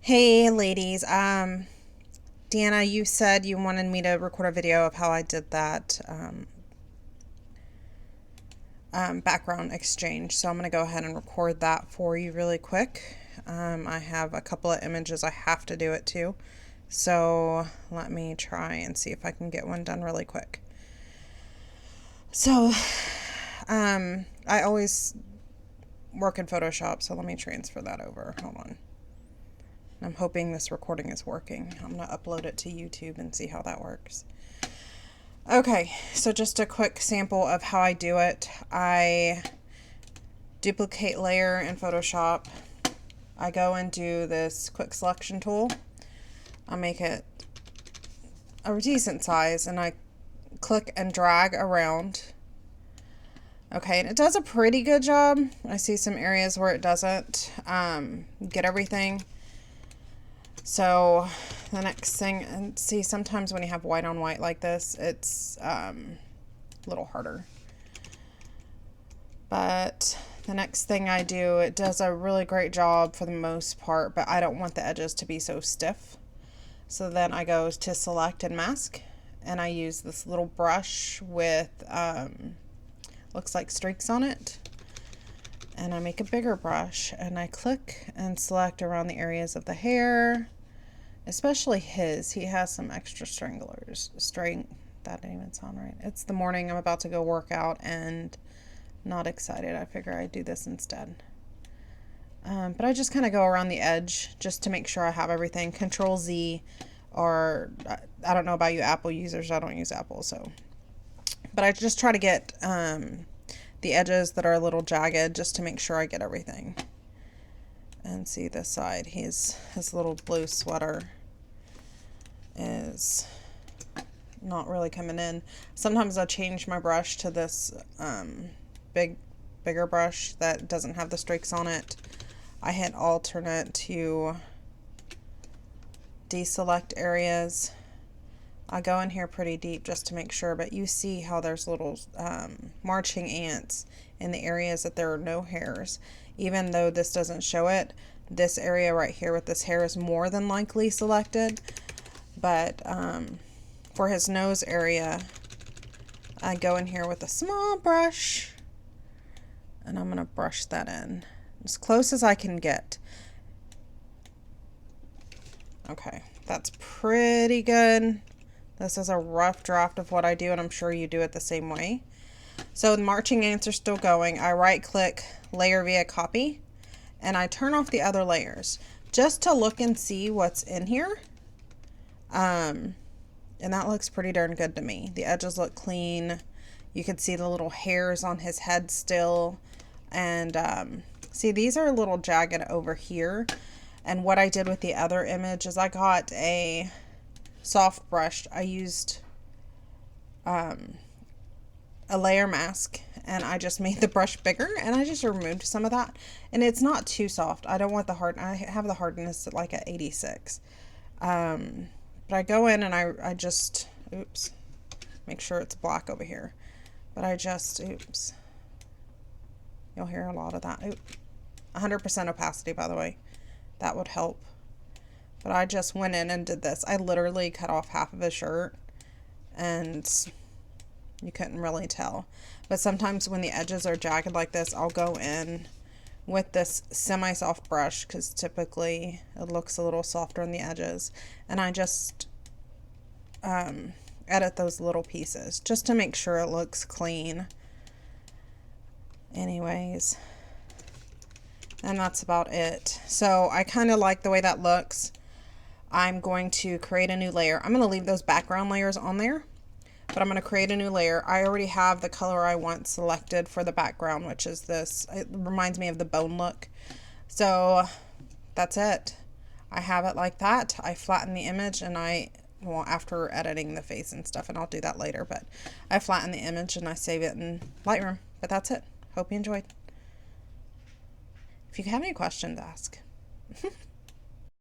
Hey ladies, Deanna, you said you wanted me to record a video of how I did that background exchange. So I'm going to go ahead and record that for you really quick. I have a couple of images I have to do it to. So let me try and see if I can get one done really quick. So I always work in Photoshop, so let me transfer that over. Hold on. I'm hoping this recording is working. I'm going to upload it to YouTube and see how that works. Okay, so just a quick sample of how I do it. I duplicate layer in Photoshop. I go and do this quick selection tool. I make it a decent size and I click and drag around. Okay, and it does a pretty good job. I see some areas where it doesn't get everything. So the next thing, and see, sometimes when you have white on white like this, it's a little harder. But the next thing I do, it does a really great job for the most part, but I don't want the edges to be so stiff. So then I go to select and mask, and I use this little brush with, looks like streaks on it. And I make a bigger brush and I click and select around the areas of the hair, especially his. He has some extra that didn't even sound right. It's the morning, I'm about to go work out and not excited. I figure I'd do this instead. But I just kind of go around the edge just to make sure I have everything. Control Z, or I don't know about you Apple users, I don't use Apple, so. But I just try to get the edges that are a little jagged just to make sure I get everything. And see this side, his little blue sweater is not really coming in. Sometimes I change my brush to this bigger brush that doesn't have the streaks on it. I hit alternate to deselect areas. I go in here pretty deep just to make sure, but you see how there's little marching ants in the areas that there are no hairs. Even though this doesn't show it, this area right here with this hair is more than likely selected. But for his nose area, I go in here with a small brush and I'm going to brush that in as close as I can get. Okay, that's pretty good. This is a rough draft of what I do, and I'm sure you do it the same way. So the marching ants are still going. I right click layer via copy and I turn off the other layers just to look and see what's in here. And that looks pretty darn good to me. The edges look clean. You can see the little hairs on his head still. And see, these are a little jagged over here. And what I did with the other image is I got a soft brush. I used a layer mask and I just made the brush bigger and I just removed some of that, and it's not too soft. I don't want the hard, I have the hardness at like at 86. But I go in and I just, oops, make sure it's black over here. But I just, oops, you'll hear a lot of that. 100% opacity, by the way, that would help. But I just went in and did this. I literally cut off half of his shirt and you couldn't really tell. But sometimes when the edges are jagged like this, I'll go in with this semi-soft brush because typically it looks a little softer on the edges. And I just edit those little pieces just to make sure it looks clean. Anyways, and that's about it. So I kind of like the way that looks. I'm going to create a new layer. I'm going to leave those background layers on there, but I'm going to create a new layer. I already have the color I want selected for the background, which is this. It reminds me of the bone look. So that's it. I have it like that. I flatten the image and well, after editing the face and stuff, and I'll do that later, but I flatten the image and I save it in Lightroom. But that's it. Hope you enjoyed. If you have any questions, ask.